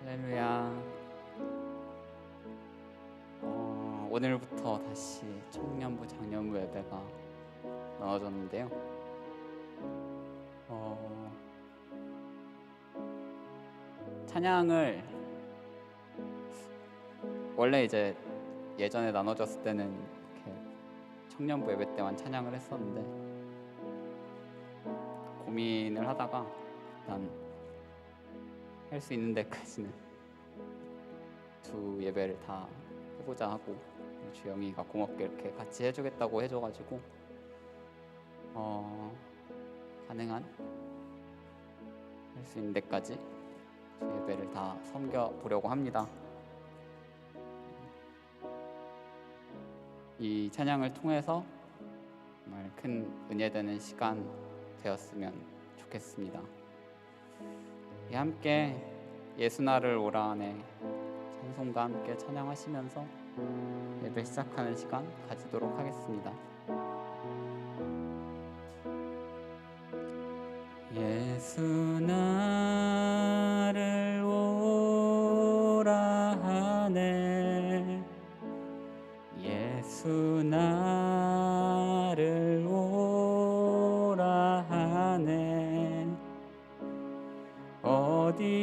할렐루야. 오늘부터 다시 청년부 장년부 예배가 나눠졌는데요. 찬양을 원래 이제 예전에 나눠졌을 때는 이렇게 청년부 예배 때만 찬양을 했었는데, 고민을 하다가 일단 할 수 있는 데까지는 두 예배를 다 해보자 하고, 주영이가 고맙게 이렇게 같이 해주겠다고 해줘가지고 가능한 할 수 있는 데까지 두 예배를 다 섬겨보려고 합니다. 이 찬양을 통해서 정말 큰 은혜되는 시간 되었으면 좋겠습니다. 함께 예수나를 오라 안에 찬송과 함께 찬양하시면서 예배 시작하는 시간 가지도록 하겠습니다. 예수 나를 오라 하네, 예수 나를 오라 하네, 어디든지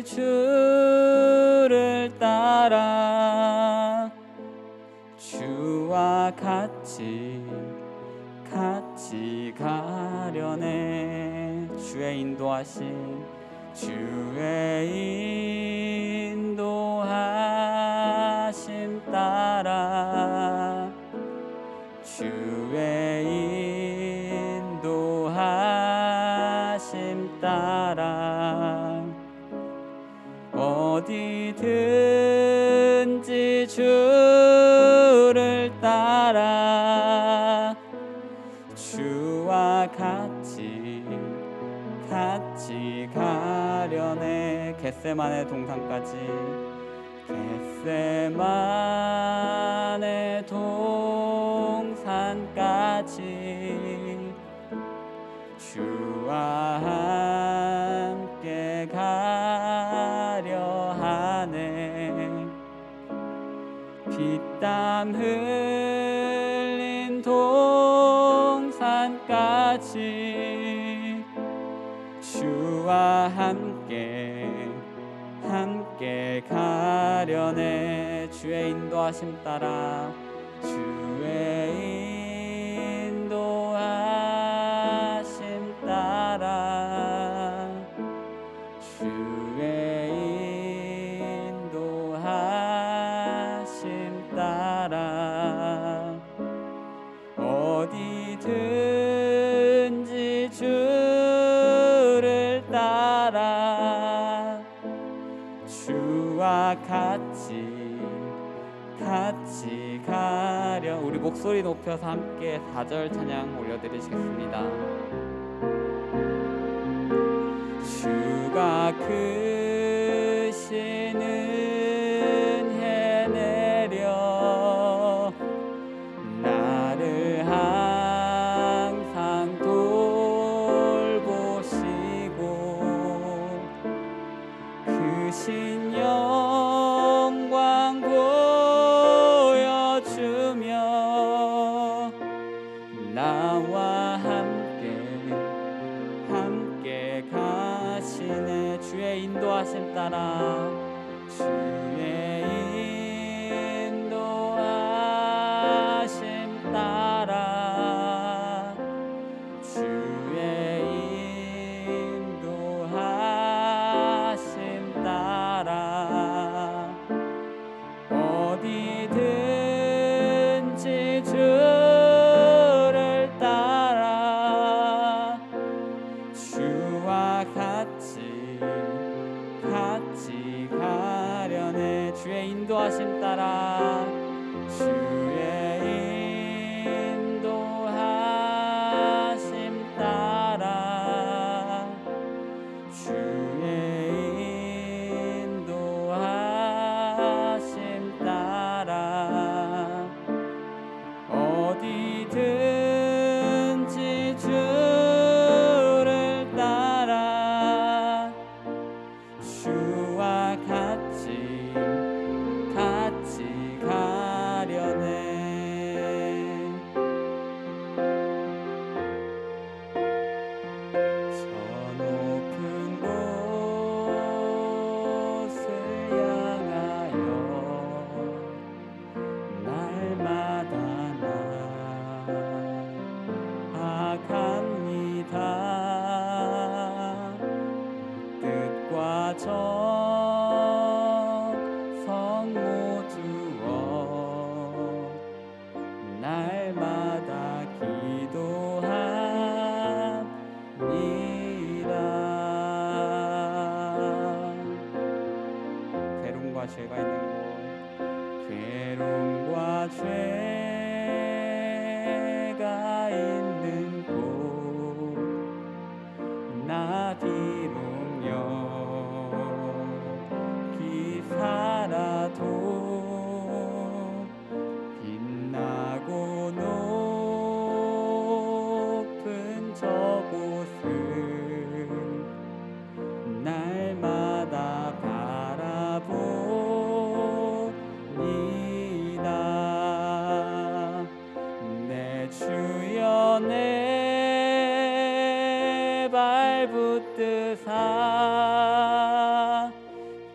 주를 따라 주와 같이 가려네. 주의 인도하심 따라, 주의 인도하심 따라, 어디든지 주를 따라 주와 같이 가려네. 겟세마네 동산까지 주와 함께 가려 하네. 피땀 흘린 동산까지 주와 함께 가려네. 주의 인도하심 따라, 주의 인도하심 따라, 주의 인도하심 따라, 어디든지 주를 따라 주와 같이 가려. 우리 목소리 높여서 함께 4절 찬양 올려드리시겠습니다. 주가 크신 은혜 내려 나를 항상 돌보시고 크신 영광 보여주며 나와 함께 가시네. 주의 인도하심 따라, 주의 인도하심 따라, 주의 인도하심 따라, 어디든지 주를 따라 주와 같이 가려네. 주의 인도하심 따라, 주의 인도하심 따라, 주의 인도하심 따라, 어디든지 주 같이 가려네. 저 높은 곳을 향하여 날마다 나아갑니다. 뜻과 정성 모두어 날마다 기도합니다. 괴로움과 죄가 있는 곳, 괴로움과 죄가 있는 곳, 나 비록 여기 살아도 빛나고 높은 저곳은 날마다 바라봅니다. 내 주여 내 발붙드사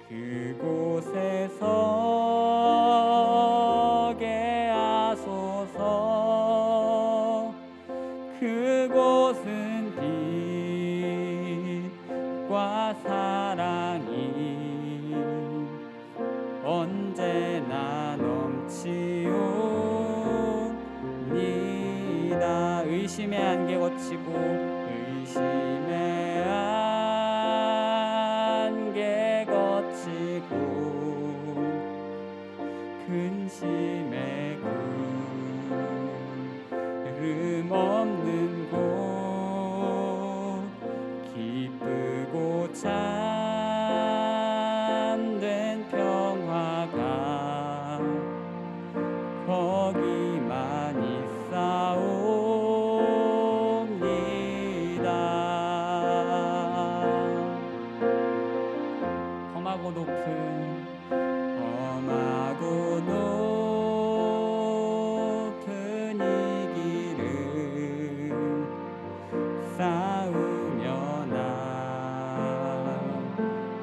그곳에 서게 하소서. 그곳은 빛과 사랑이 언제나 넘치옵니다. 의심의 안개 거치고 의심의 안개 거치고 근심의 구름 없는 곳, 기쁘고 참된 평화가 거기만 있사옵니다. 험하고 높은 이 길을 싸우며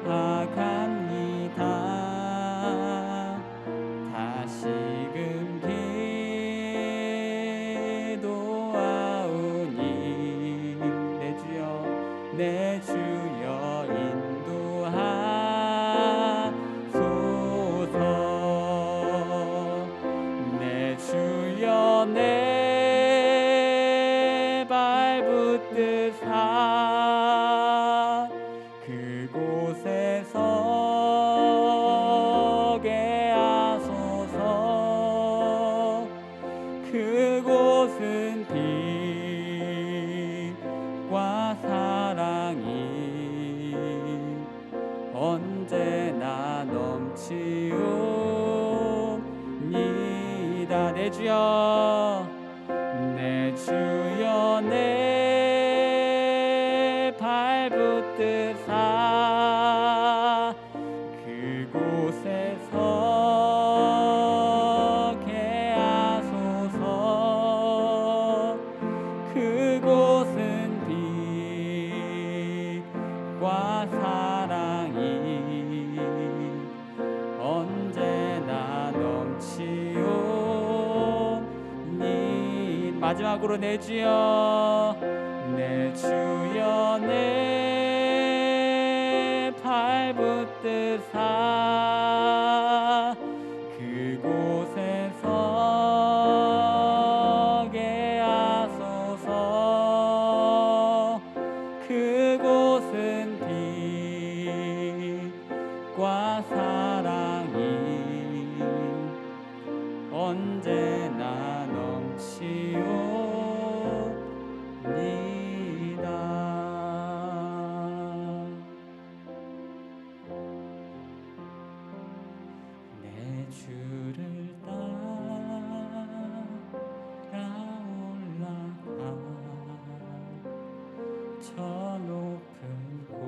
나아갑니다. 다시금 기도하오니 내 주여 내 주여 인도하소서. 내 주여 내 발붙드사 그곳에 서게 하소서. 그곳은 빛과 사랑이 언제나 넘치옵니다. 내 주여 내 주여 내 발붙드사 그곳에 서게 하소서. 그곳은 빛과 사랑이 언제나 넘치옵니다. 마지막으로 내 주여 내 발붙드사 그곳에 서게 하소서. 그곳은 빛과 사랑이 언제나 넘치옵니다. 내 주를 따라 올라가 저 높은 곳에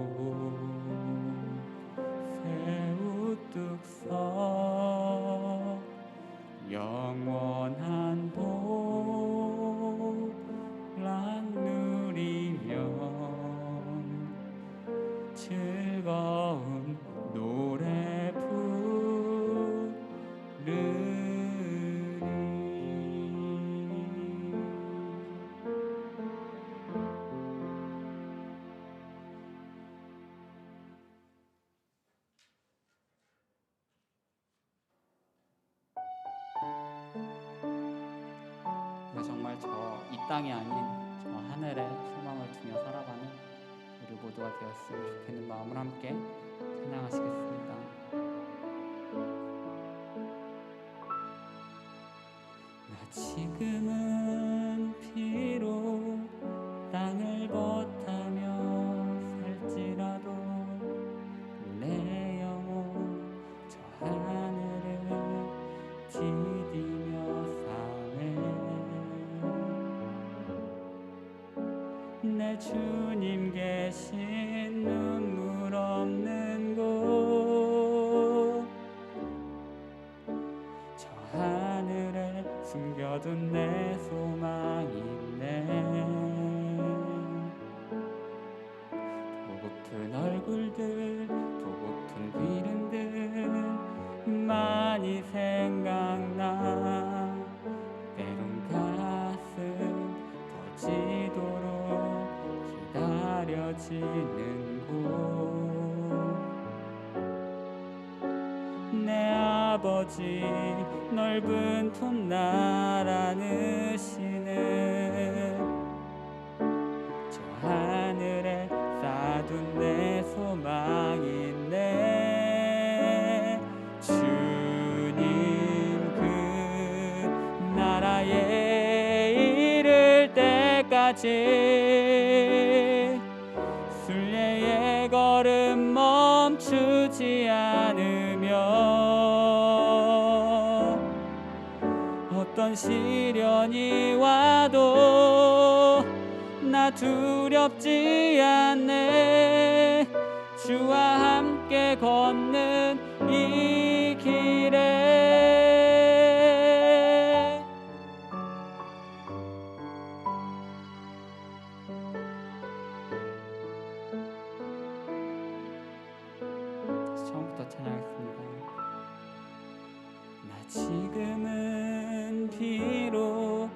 우뚝 서 영원한 복락 누리며 즐거운 노래 부르리. 정말 저 이 땅이 아닌 저 하늘에 소망을 두며 살아가는 우리 모두가 되었으면 좋겠는 마음을 함께 찬양하시겠습니다. 나 지금은 비록 땅을 벗하며 살지라도 내 영혼 저 하늘을 디디며 내 주님 계신 눈물 없는 곳 저 하늘에 숨겨둔 내 소망이 있네. 보고픈 얼굴들 보고픈 이름들 많이 생각나. 때론 가슴 터지도록 기다려지는 곳 내 아버지 넓은 품 날 안으시는 저 하늘에 쌓아둔 내 소망이네. 주님 그 나라에 이를 때까지 순례의 걸음 멈추지 않으며 어떤 시련이 와도 나 두렵지 않네. 주와 함께 걷는 이 길에 처음부터 찬양했습니다. 나 지금은 비록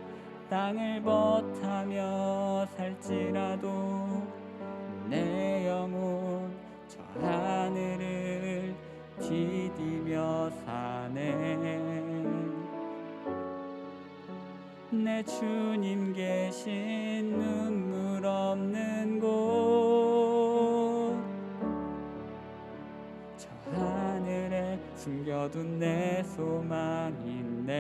땅을 벗하며 살지라도 내 영혼 저 하늘을 디디며 사네. 내 주님 계신 눈물 없는 곳 저 하늘에 숨겨둔 내 소망이네.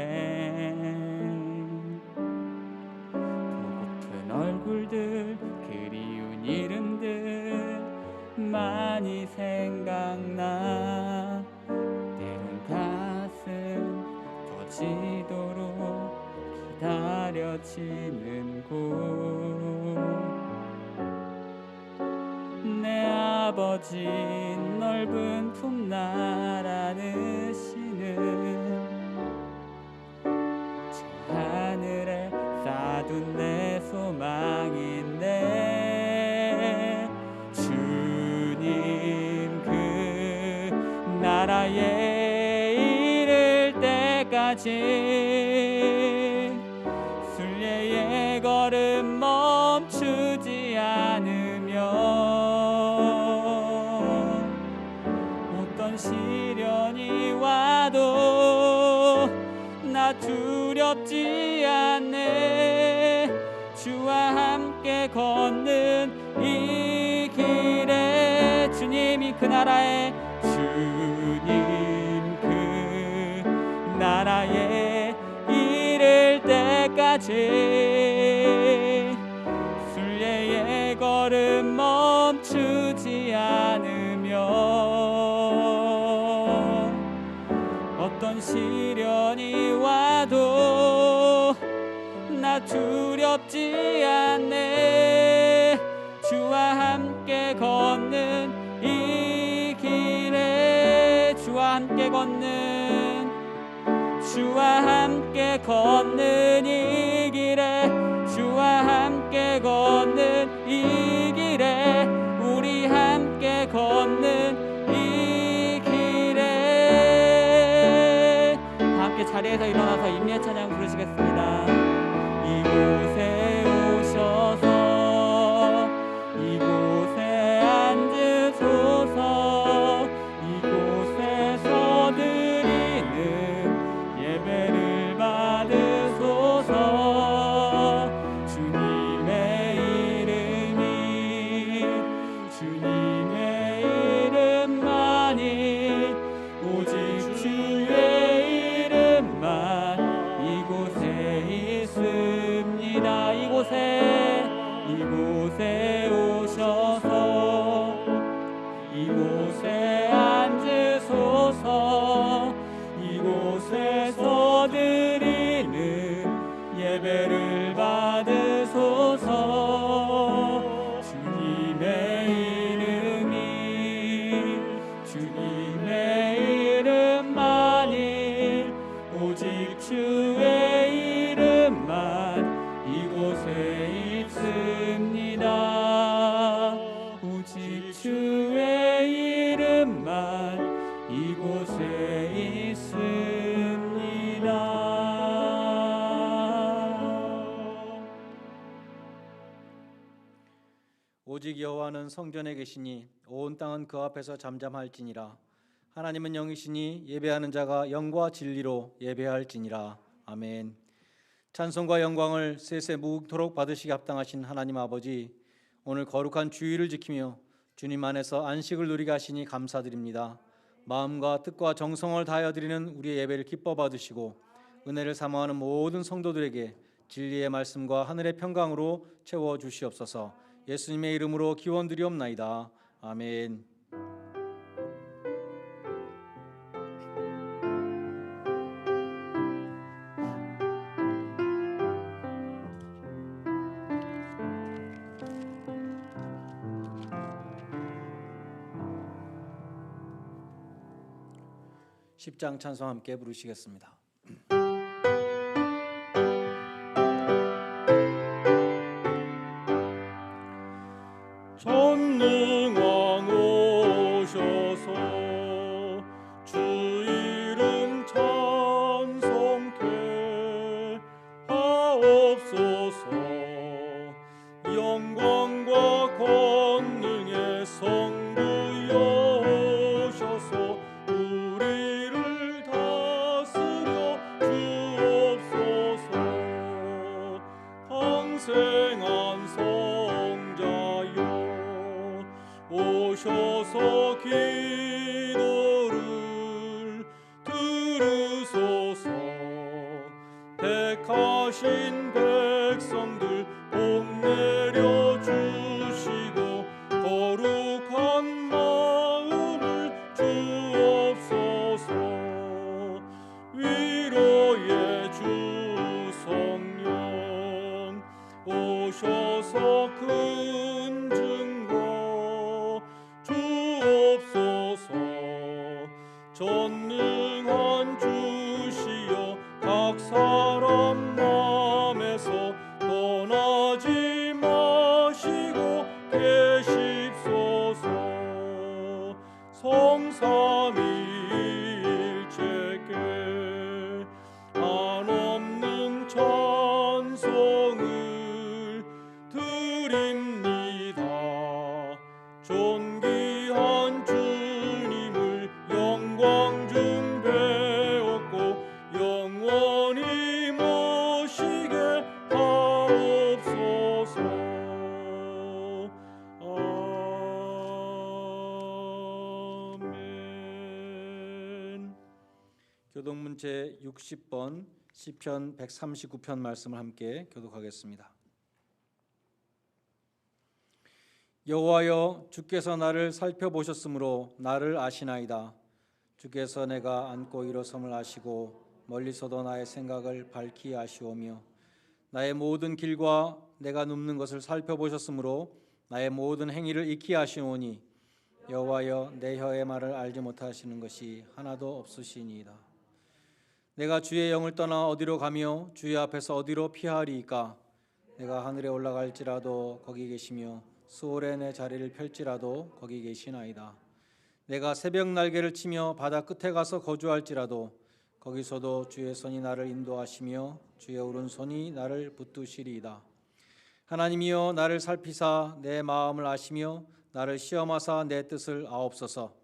보고픈 얼굴들 그리운 이름들 많이 생각나. 때론 가슴 터지도록 기다려지는 곳 내 아버지 넓은 품 날 안으시는 저 하늘에 쌓아둔 내 소망인데 주님 그 나라에 이를 때까지 순례의 걸음 멈추지 않으며 어떤 시련이 와도 나 두렵지 않네. 주와 함께 걷는 이 길에 주님이 그 나라에 주님 그 나라에 이를 때까지 순례의 걸음 멈추지 않으며 어떤 시련이 와도 나 두렵지 않네. 주와 함께 걷는 이 길에 주와 함께 걷는 주와 함께 걷는 이 길에 주와 함께 걷는 이 길에 우리 함께 걷는 이 길에 함께 자리에서 일어나서 임미의 찬양 부르시겠습니다. 이곳에 오셔서 이곳에 앉으소서 이곳에서 드리는 예배를 받으소서 주님의 이름이 주님의 이름만이 오직 주의 이름만 이곳에 있습니다. 이곳에 오셔서 이곳에 앉으소서 이곳에서 드리는 예배를 받으소서 주님의 이름이 주님의 이름만이 오직 주의 이름만 이곳에 있습니다. 오직 주의 이름만 이곳에 있습니다. 오직 여호와는 성전에 계시니 온 땅은 그 앞에서 잠잠할지니라. 하나님은 영이시니 예배하는 자가 영과 진리로 예배할지니라. 아멘. 찬송과 영광을 세세 무궁토록 받으시기 합당하신 하나님 아버지, 오늘 거룩한 주일을 지키며 주님 안에서 안식을 누리게 하시니 감사드립니다. 마음과 뜻과 정성을 다하여 드리는 우리의 예배를 기뻐 받으시고 은혜를 사모하는 모든 성도들에게 진리의 말씀과 하늘의 평강으로 채워 주시옵소서. 예수님의 이름으로 기원드리옵나이다. 아멘. 십장 찬송 함께 부르시겠습니다. 전능왕 오셔서 주 이름 찬송케 하옵소서. 영광과 권능의 성부여 오셔서 우리를 다스려 주옵소서. 강생한 성자여 오셔서 기도를 들으소서. 택하신 백성들 복 내려 주시고 거룩한 마음을 주옵소서. 위로의 주 성령 오셔서 큰 증거 주옵소서. 전능한 주시여 각 사람 맘에서 떠나지 마시고 계십소서. 성삼위일체께 한없는 찬송을 드립니다. 존귀한 주님을 영광 중 배웠고 영원히 모시게 하옵소서. 아멘. 교독문 제 60번 시편 139편 말씀을 함께 교독하겠습니다. 여호와여, 주께서 나를 살펴보셨으므로 나를 아시나이다. 주께서 내가 앉고 일어섬을 아시고 멀리서도 나의 생각을 밝히 아시오며 나의 모든 길과 내가 눕는 것을 살펴보셨으므로 나의 모든 행위를 익히 아시오니 여호와여 내 혀의 말을 알지 못하시는 것이 하나도 없으시니이다. 내가 주의 영을 떠나 어디로 가며 주의 앞에서 어디로 피하리이까? 내가 하늘에 올라갈지라도 거기 계시며 수월에 내 자리를 펼지라도 거기 계시나이다. 내가 새벽 날개를 치며 바다 끝에 가서 거주할지라도 거기서도 주의 손이 나를 인도하시며 주의 오른손이 나를 붙드시리이다. 하나님이여 나를 살피사 내 마음을 아시며 나를 시험하사 내 뜻을 아옵소서.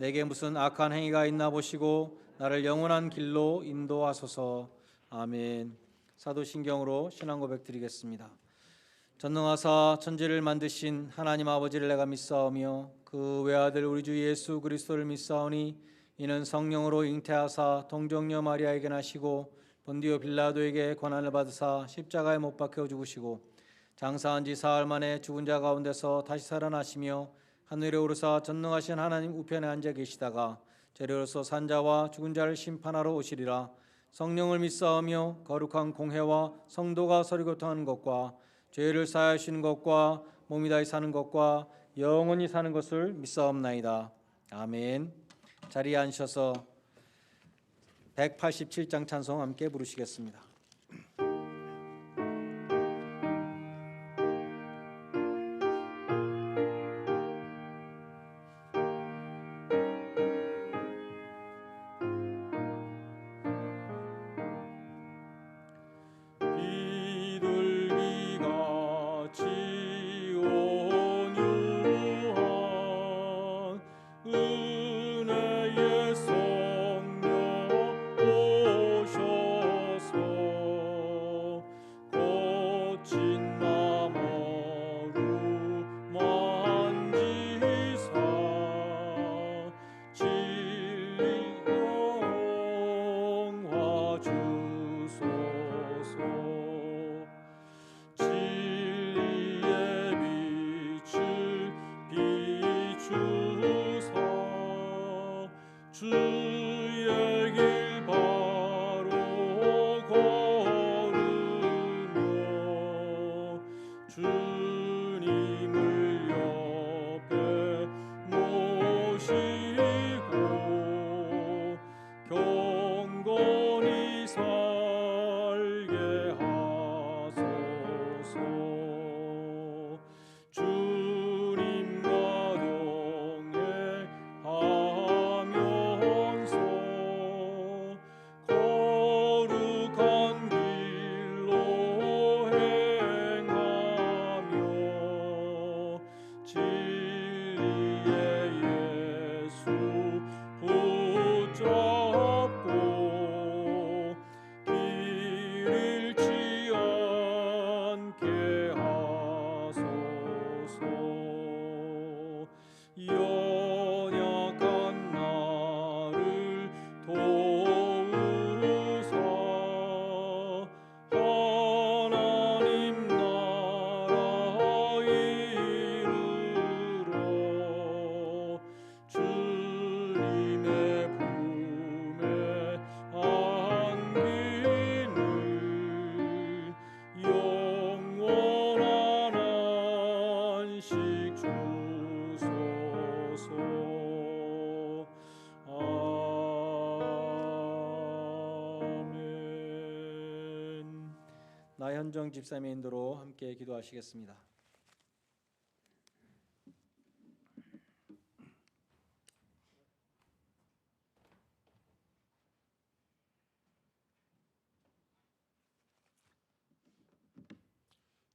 내게 무슨 악한 행위가 있나 보시고 나를 영원한 길로 인도하소서. 아멘. 사도신경으로 신앙 고백 드리겠습니다. 전능하사 천지를 만드신 하나님 아버지를 내가 믿사오며 그 외아들 우리 주 예수 그리스도를 믿사오니 이는 성령으로 잉태하사 동정녀 마리아에게 나시고 본디오 빌라도에게 고난을 받으사 십자가에 못 박혀 죽으시고 장사한 지 사흘 만에 죽은 자 가운데서 다시 살아나시며 하늘에 오르사 전능하신 하나님 우편에 앉아 계시다가 재료로서 산자와 죽은 자를 심판하러 오시리라. 성령을 믿사오며 거룩한 공회와 성도가 서로 교통하는 것과 죄를 사하시는 것과 몸이 다시 사는 것과 영원히 사는 것을 믿사옵나이다. 아멘. 자리에 앉으셔서 187장 찬송 함께 부르시겠습니다. 나현정 집사님의 인도로 함께 기도하시겠습니다.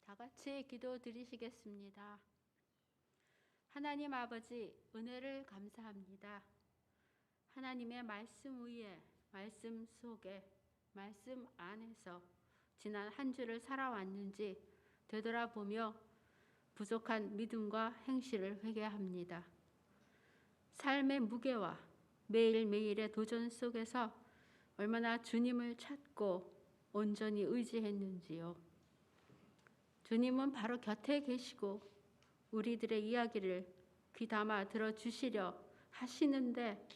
다 같이 기도 드리시겠습니다. 하나님 아버지, 은혜를 감사합니다. 하나님의 말씀 위에, 말씀 속에, 말씀 안에서 지난 한 주를 살아왔는지 되돌아보며 부족한 믿음과 행실을 회개합니다. 삶의 무게와 매일매일의 도전 속에서 얼마나 주님을 찾고 온전히 의지했는지요. 주님은 바로 곁에 계시고 우리들의 이야기를 귀담아 들어주시려 하시는데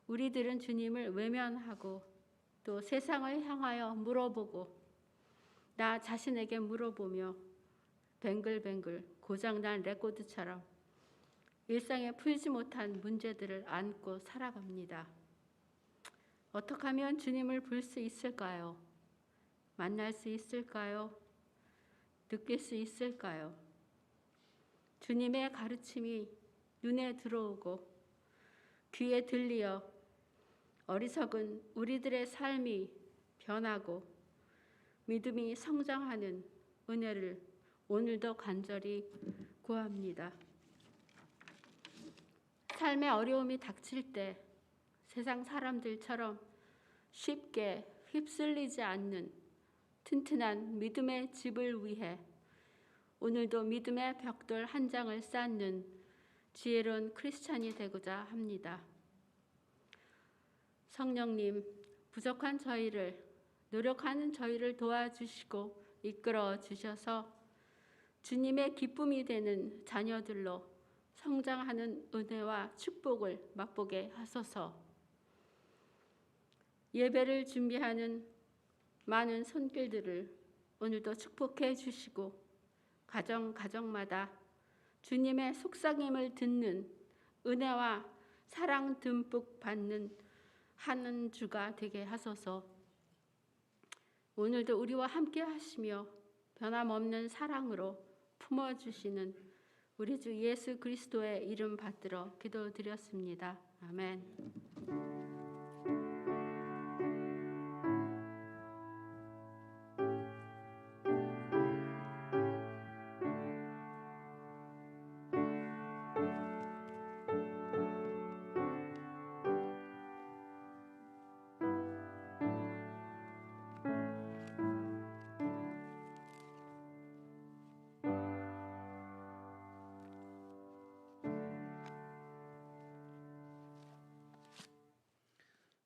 우리들은 주님을 외면하고 또 세상을 향하여 물어보고 나 자신에게 물어보며 뱅글뱅글 고장난 레코드처럼 일상에 풀지 못한 문제들을 안고 살아갑니다. 어떻게 하면 주님을 볼 수 있을까요? 만날 수 있을까요? 느낄 수 있을까요? 주님의 가르침이 눈에 들어오고 귀에 들리어 어리석은 우리들의 삶이 변하고 믿음이 성장하는 은혜를 오늘도 간절히 구합니다. 삶의 어려움이 닥칠 때 세상 사람들처럼 쉽게 휩쓸리지 않는 튼튼한 믿음의 집을 위해 오늘도 믿음의 벽돌 한 장을 쌓는 지혜로운 크리스찬이 되고자 합니다. 성령님, 부족한 저희를, 노력하는 저희를 도와주시고 이끌어 주셔서 주님의 기쁨이 되는 자녀들로 성장하는 은혜와 축복을 맛보게 하소서. 예배를 준비하는 많은 손길들을 오늘도 축복해 주시고 가정마다 주님의 속삭임을 듣는 은혜와 사랑 듬뿍 받는 하는 주가 되게 하소서. 오늘도 우리와 함께 하시며 변함없는 사랑으로 품어주시는 우리 주 예수 그리스도의 이름 받들어 기도드렸습니다. 아멘.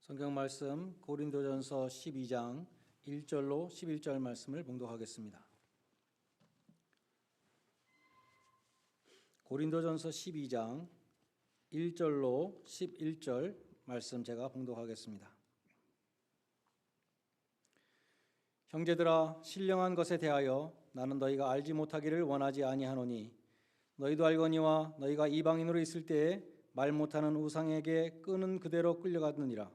성경 말씀 고린도전서 12장 1절로 11절 말씀을 봉독하겠습니다. 고린도전서 12장 1절로 11절 말씀 제가 봉독하겠습니다. 형제들아, 신령한 것에 대하여 나는 너희가 알지 못하기를 원하지 아니하노니 너희도 알거니와 너희가 이방인으로 있을 때에 말 못하는 우상에게 끄는 그대로 끌려갔느니라.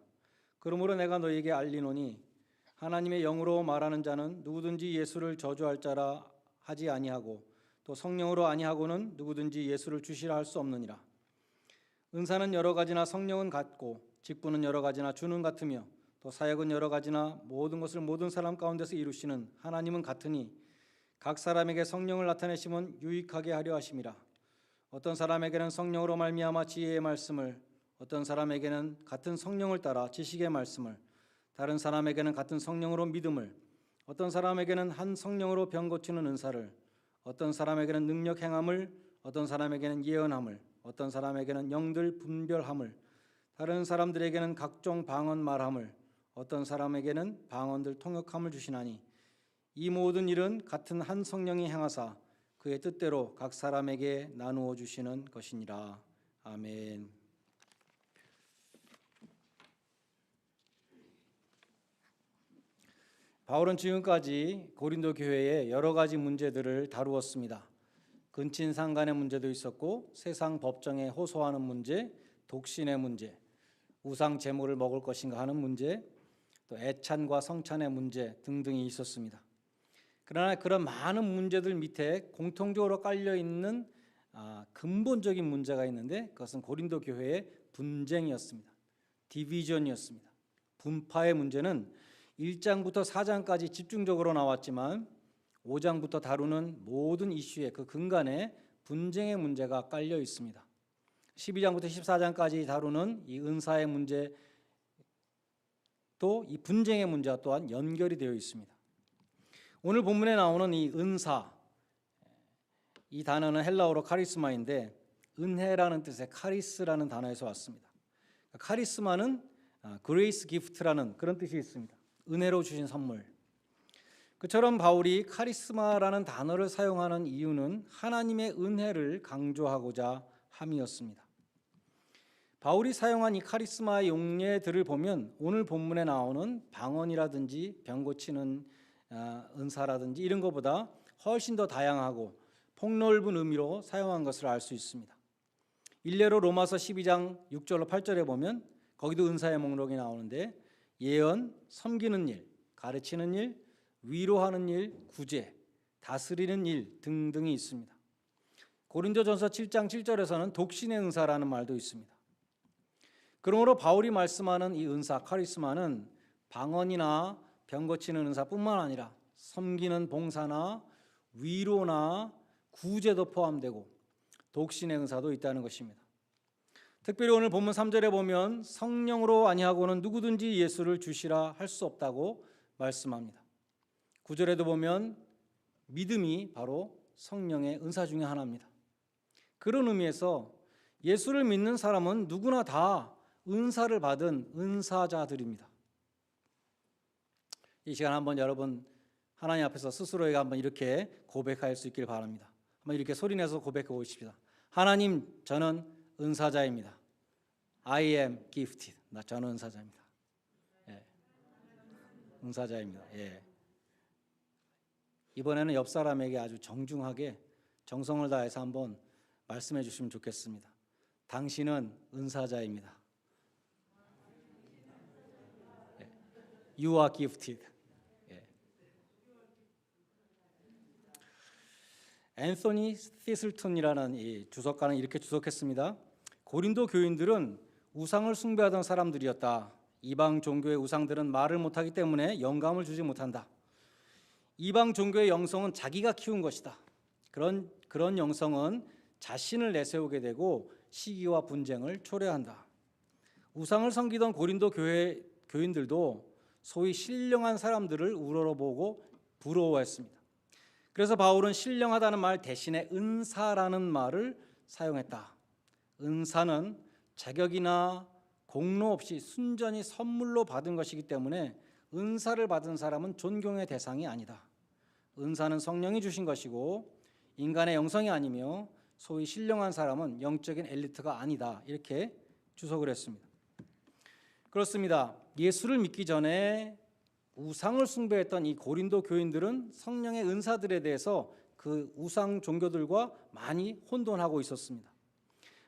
그러므로 내가 너희에게 알리노니 하나님의 영으로 말하는 자는 누구든지 예수를 저주할 자라 하지 아니하고 또 성령으로 아니하고는 누구든지 예수를 주시라 할 수 없느니라. 은사는 여러 가지나 성령은 같고 직분은 여러 가지나 주는 같으며 또 사역은 여러 가지나 모든 것을 모든 사람 가운데서 이루시는 하나님은 같으니 각 사람에게 성령을 나타내심은 유익하게 하려 하심이라. 어떤 사람에게는 성령으로 말미암아 지혜의 말씀을, 어떤 사람에게는 같은 성령을 따라 지식의 말씀을, 다른 사람에게는 같은 성령으로 믿음을, 어떤 사람에게는 한 성령으로 병 고치는 은사를, 어떤 사람에게는 능력 행함을, 어떤 사람에게는 예언함을, 어떤 사람에게는 영들 분별함을, 다른 사람들에게는 각종 방언 말함을, 어떤 사람에게는 방언들 통역함을 주시나니 이 모든 일은 같은 한 성령이 행하사 그의 뜻대로 각 사람에게 나누어 주시는 것이니라. 아멘. 바울은 지금까지 고린도 교회의 여러 가지 문제들을 다루었습니다. 근친상간의 문제도 있었고 세상 법정에 호소하는 문제, 독신의 문제, 우상 제물을 먹을 것인가 하는 문제, 또 애찬과 성찬의 문제 등등이 있었습니다. 그러나 그런 많은 문제들 밑에 공통적으로 깔려 있는 근본적인 문제가 있는데 그것은 고린도 교회의 분쟁이었습니다. 디비전이었습니다. 분파의 문제는 1장부터 4장까지 집중적으로 나왔지만 5장부터 다루는 모든 이슈의 그 근간에 분쟁의 문제가 깔려 있습니다. 12장부터 14장까지 다루는 이 은사의 문제, 또 이 분쟁의 문제와 또한 연결이 되어 있습니다. 오늘 본문에 나오는 이 은사, 이 단어는 헬라어로 카리스마인데 은혜라는 뜻의 카리스라는 단어에서 왔습니다. 카리스마는 그레이스 기프트라는 그런 뜻이 있습니다. 은혜로 주신 선물. 그처럼 바울이 카리스마라는 단어를 사용하는 이유는 하나님의 은혜를 강조하고자 함이었습니다. 바울이 사용한 이 카리스마의 용례들을 보면 오늘 본문에 나오는 방언이라든지 병 고치는 은사라든지 이런 것보다 훨씬 더 다양하고 폭넓은 의미로 사용한 것을 알 수 있습니다. 일례로 로마서 12장 6절로 8절에 보면 거기도 은사의 목록이 나오는데 예언, 섬기는 일, 가르치는 일, 위로하는 일, 구제, 다스리는 일 등등이 있습니다. 고린도전서 7장 7절에서는 독신의 은사라는 말도 있습니다. 그러므로 바울이 말씀하는 이 은사, 카리스마는 방언이나 병 고치는 은사뿐만 아니라 섬기는 봉사나 위로나 구제도 포함되고 독신의 은사도 있다는 것입니다. 특별히 오늘 본문 3절에 보면 성령으로 아니하고는 누구든지 예수를 주시라 할 수 없다고 말씀합니다. 9절에도 보면 믿음이 바로 성령의 은사 중에 하나입니다. 그런 의미에서 예수를 믿는 사람은 누구나 다 은사를 받은 은사자들입니다. 이 시간 한번 여러분 하나님 앞에서 스스로에게 한번 이렇게 고백할 수 있길 바랍니다. 한번 이렇게 소리내서 고백해 보십시다. 하나님, 저는 은사자입니다. I am gifted. 저는 은사자입니다. 예. 은사자입니다. 예. 이번에는 옆 사람에게 아주 정중하게 정성을 다해서 한번 말씀해 주시면 좋겠습니다. 당신은 은사자입니다. 예. You are gifted. 예. 앤서니 티슬턴이라는 이 주석가는 이렇게 주석했습니다. 고린도 교인들은 우상을 숭배하던 사람들이었다. 이방 종교의 우상들은 말을 못하기 때문에 영감을 주지 못한다. 이방 종교의 영성은 자기가 키운 것이다. 그런 영성은 자신을 내세우게 되고 시기와 분쟁을 초래한다. 우상을 섬기던 고린도 교회 교인들도 소위 신령한 사람들을 우러러보고 부러워했습니다. 그래서 바울은 신령하다는 말 대신에 은사라는 말을 사용했다. 은사는 자격이나 공로 없이 순전히 선물로 받은 것이기 때문에 은사를 받은 사람은 존경의 대상이 아니다. 은사는 성령이 주신 것이고 인간의 영성이 아니며 소위 신령한 사람은 영적인 엘리트가 아니다. 이렇게 주석을 했습니다. 그렇습니다. 예수를 믿기 전에 우상을 숭배했던 이 고린도 교인들은 성령의 은사들에 대해서 그 우상 종교들과 많이 혼돈하고 있었습니다.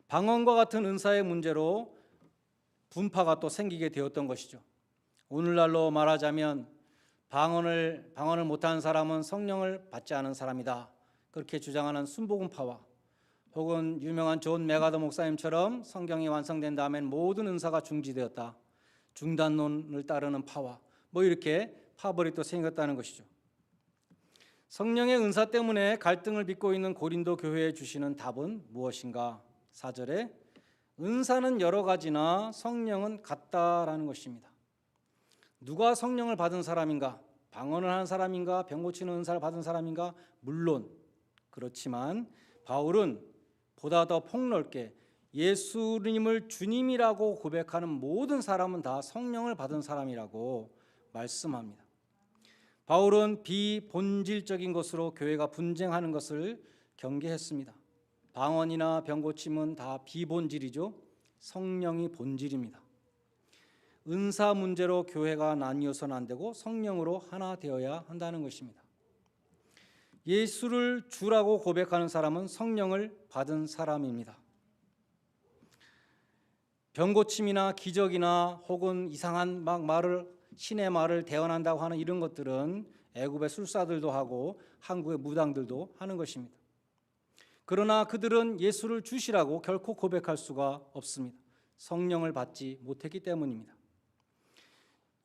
방언과 같은 은사의 문제로 분파가 또 생기게 되었던 것이죠. 오늘날로 말하자면 방언을 못하는 사람은 성령을 받지 않은 사람이다. 그렇게 주장하는 순복음파와 혹은 유명한 존 메가더 목사님처럼 성경이 완성된 다음엔 모든 은사가 중지되었다. 중단론을 따르는 파와 이렇게 파벌이 또 생겼다는 것이죠. 성령의 은사 때문에 갈등을 빚고 있는 고린도 교회에 주시는 답은 무엇인가? 4절에 은사는 여러 가지나 성령은 같다라는 것입니다. 누가 성령을 받은 사람인가? 방언을 하는 사람인가? 병 고치는 은사를 받은 사람인가? 물론 그렇지만 바울은 보다 더 폭넓게 예수님을 주님이라고 고백하는 모든 사람은 다 성령을 받은 사람이라고 말씀합니다. 바울은 비본질적인 것으로 교회가 분쟁하는 것을 경계했습니다. 방언이나 병 고침은 다 비본질이죠. 성령이 본질입니다. 은사 문제로 교회가 나뉘어서는 안 되고 성령으로 하나 되어야 한다는 것입니다. 예수를 주라고 고백하는 사람은 성령을 받은 사람입니다. 병 고침이나 기적이나 혹은 이상한 신의 말을 대언한다고 하는 이런 것들은 애굽의 술사들도 하고 한국의 무당들도 하는 것입니다. 그러나 그들은 예수를 주시라고 결코 고백할 수가 없습니다. 성령을 받지 못했기 때문입니다.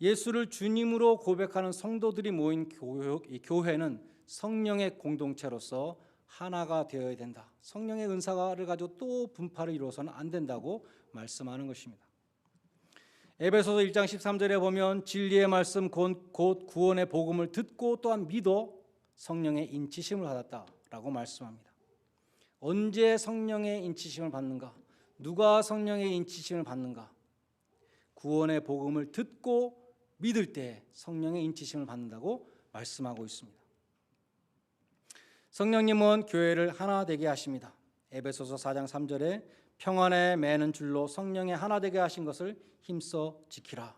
예수를 주님으로 고백하는 성도들이 모인 교회는 성령의 공동체로서 하나가 되어야 된다. 성령의 은사를 가지고 또 분파를 이루어서는 안 된다고 말씀하는 것입니다. 에베소서 1장 13절에 보면 진리의 말씀 곧 구원의 복음을 듣고 또한 믿어 성령의 인치심을 받았다라고 말씀합니다. 언제 성령의 인치심을 받는가? 누가 성령의 인치심을 받는가? 구원의 복음을 듣고 믿을 때 성령의 인치심을 받는다고 말씀하고 있습니다. 성령님은 교회를 하나 되게 하십니다. 에베소서 4장 3절에 평안에 매는 줄로 성령의 하나 되게 하신 것을 힘써 지키라.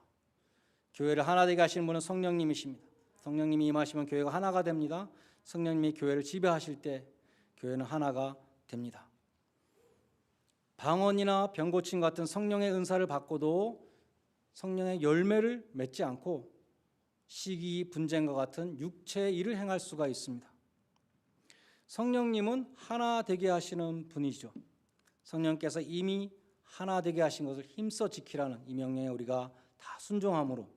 교회를 하나 되게 하시는 분은 성령님이십니다. 성령님이 임하시면 교회가 하나가 됩니다. 성령님이 교회를 지배하실 때 교회는 하나가 됩니다. 방언이나 병고침 같은 성령의 은사를 받고도 성령의 열매를 맺지 않고 시기, 분쟁과 같은 육체의 일을 행할 수가 있습니다. 성령님은 하나 되게 하시는 분이죠. 성령께서 이미 하나 되게 하신 것을 힘써 지키라는 이 명령에 우리가 다 순종함으로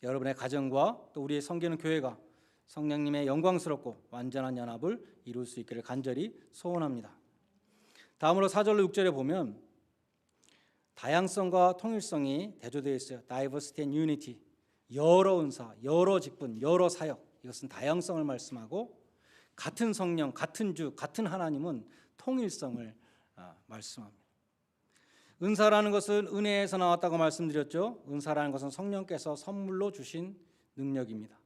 여러분의 가정과 또 우리의 섬기는 교회가 성령님의 영광스럽고 완전한 연합을 이룰 수 있기를 간절히 소원합니다. 다음으로 4절로 6절에 보면 다양성과 통일성이 대조되어 있어요. Diversity and Unity, 여러 은사, 여러 직분, 여러 사역, 이것은 다양성을 말씀하고 같은 성령, 같은 주, 같은 하나님은 통일성을 말씀합니다. 은사라는 것은 은혜에서 나왔다고 말씀드렸죠. 은사라는 것은 성령께서 선물로 주신 능력입니다.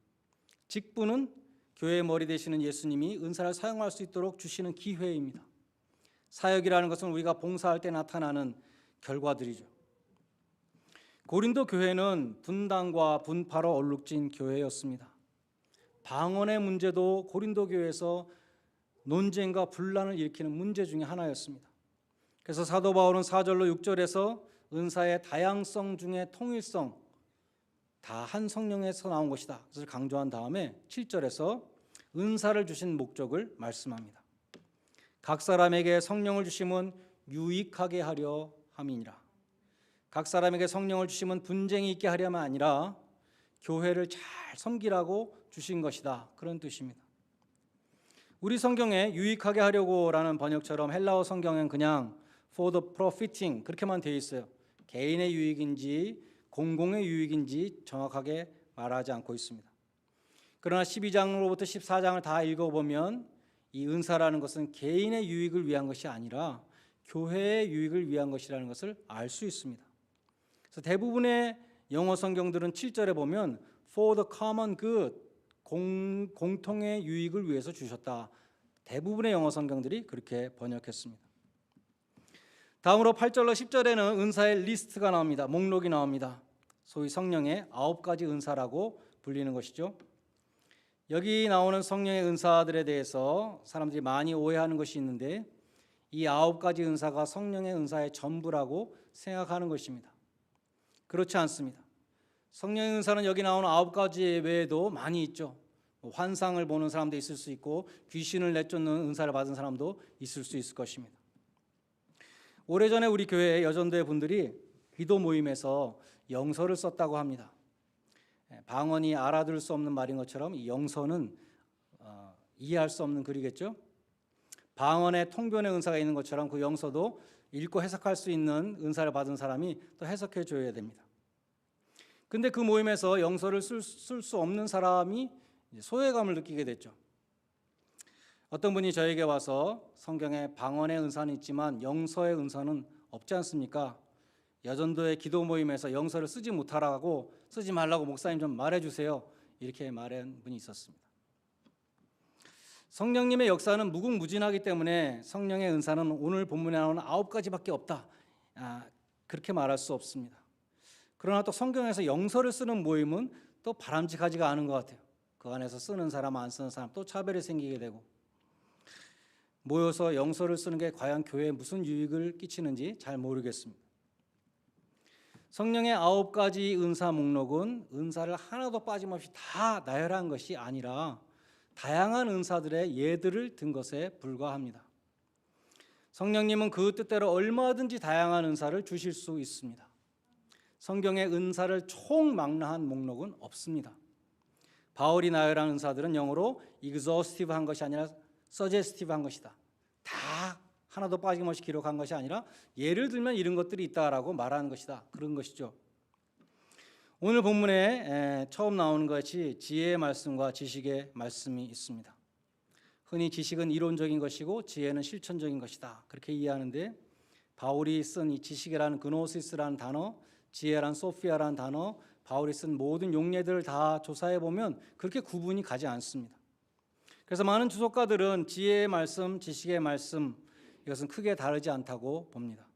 직분은 교회의 머리 되시는 예수님이 은사를 사용할 수 있도록 주시는 기회입니다. 사역이라는 것은 우리가 봉사할 때 나타나는 결과들이죠. 고린도 교회는 분당과 분파로 얼룩진 교회였습니다. 방언의 문제도 고린도 교회에서 논쟁과 분란을 일으키는 문제 중에 하나였습니다. 그래서 사도 바울은 4절로 6절에서 은사의 다양성 중에 통일성, 다 한 성령에서 나온 것이다, 그것을 강조한 다음에 7절에서 은사를 주신 목적을 말씀합니다. 각 사람에게 성령을 주심은 유익하게 하려 함이니라. 각 사람에게 성령을 주심은 분쟁이 있게 하려면 아니라 교회를 잘 섬기라고 주신 것이다, 그런 뜻입니다. 우리 성경에 유익하게 하려고라는 번역처럼 헬라어 성경엔 그냥 for the profiting 그렇게만 되어 있어요. 개인의 유익인지 공공의 유익인지 정확하게 말하지 않고 있습니다. 그러나 12장으로부터 14장을 다 읽어보면 이 은사라는 것은 개인의 유익을 위한 것이 아니라 교회의 유익을 위한 것이라는 것을 알 수 있습니다. 그래서 대부분의 영어 성경들은 7절에 보면 for the common good, 공통의 유익을 위해서 주셨다. 대부분의 영어 성경들이 그렇게 번역했습니다. 다음으로 8절로 10절에는 은사의 리스트가 나옵니다. 목록이 나옵니다. 소위 성령의 9가지 은사라고 불리는 것이죠. 여기 나오는 성령의 은사들에 대해서 사람들이 많이 오해하는 것이 있는데 이 9가지 은사가 성령의 은사의 전부라고 생각하는 것입니다. 그렇지 않습니다. 성령의 은사는 여기 나오는 9가지 외에도 많이 있죠. 환상을 보는 사람도 있을 수 있고 귀신을 내쫓는 은사를 받은 사람도 있을 수 있을 것입니다. 오래전에 우리 교회 여전도의 분들이 기도 모임에서 영서를 썼다고 합니다. 방언이 알아들을 수 없는 말인 것처럼 이 영서는 이해할 수 없는 글이겠죠. 방언에 통변의 은사가 있는 것처럼 그 영서도 읽고 해석할 수 있는 은사를 받은 사람이 또 해석해 줘야 됩니다. 근데 그 모임에서 영서를 쓸 수 없는 사람이 소외감을 느끼게 됐죠. 어떤 분이 저에게 와서 성경에 방언의 은사는 있지만 영서의 은사는 없지 않습니까? 여전도의 기도 모임에서 영서를 쓰지 못하라고, 쓰지 말라고 목사님 좀 말해주세요, 이렇게 말한 분이 있었습니다. 성령님의 역사는 무궁무진하기 때문에 성령의 은사는 오늘 본문에 나오는 9가지밖에 없다, 그렇게 말할 수 없습니다. 그러나 또 성경에서 영서를 쓰는 모임은 또 바람직하지가 않은 것 같아요. 그 안에서 쓰는 사람 안 쓰는 사람 또 차별이 생기게 되고, 모여서 영서를 쓰는 게 과연 교회에 무슨 유익을 끼치는지 잘 모르겠습니다. 성령의 9가지 은사 목록은 은사를 하나도 빠짐없이 다 나열한 것이 아니라 다양한 은사들의 예들을 든 것에 불과합니다. 성령님은 그 뜻대로 얼마든지 다양한 은사를 주실 수 있습니다. 성경의 은사를 총망라한 목록은 없습니다. 바울이 나열한 은사들은 영어로 exhaustive한 것이 아니라 suggestive한 것이다. 다 하나도 빠짐없이 기록한 것이 아니라 예를 들면 이런 것들이 있다라고 말하는 것이다, 그런 것이죠. 오늘 본문에 처음 나오는 것이 지혜의 말씀과 지식의 말씀이 있습니다. 흔히 지식은 이론적인 것이고 지혜는 실천적인 것이다, 그렇게 이해하는데 바울이 쓴 이 지식이라는 그노시스라는 단어, 지혜란 소피아라는 단어, 바울이 쓴 모든 용례들을 다 조사해 보면 그렇게 구분이 가지 않습니다. 그래서 많은 주석가들은 지혜의 말씀, 지식의 말씀, 이것은 크게 다르지 않다고 봅니다.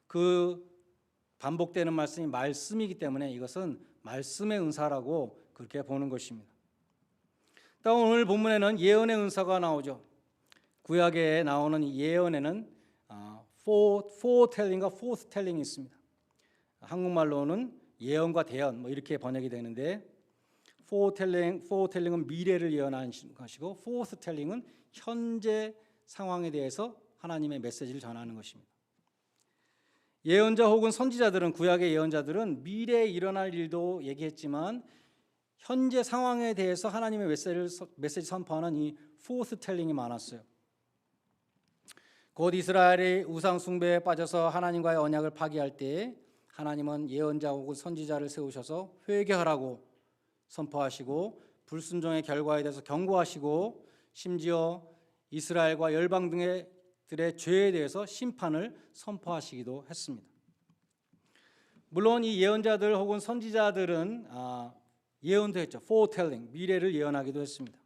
그 반복되는 말씀이 말씀이기 때문에 이것은 말씀의 은사라고 그렇게 보는 것입니다. 또 오늘 본문에는 예언의 은사가 나오죠. 구약에 나오는 예언에는 foretelling과 forthtelling이 있습니다. 한국말로는 예언과 대언 뭐 이렇게 번역이 되는데 foretelling은 미래를 예언하는 것이고 forthtelling은 현재 상황에 대해서 하나님의 메시지를 전하는 것입니다. 예언자 혹은 선지자들은 구약의 예언자들은 미래에 일어날 일도 얘기했지만 현재 상황에 대해서 하나님의 메시지 선포하는 이 forthtelling이 많았어요. 곧 이스라엘이 우상 숭배에 빠져서 하나님과의 언약을 파기할 때 하나님은 예언자 혹은 선지자를 세우셔서 회개하라고 선포하시고 불순종의 결과에 대해서 경고하시고 심지어 이스라엘과 열방 등의 죄에 대해서 심판을 선포하시기도 했습니다. 물론 이 예언자들 혹은 선지자들은 예언도 했죠. foretelling, 미래를 예언하기도 했습니다.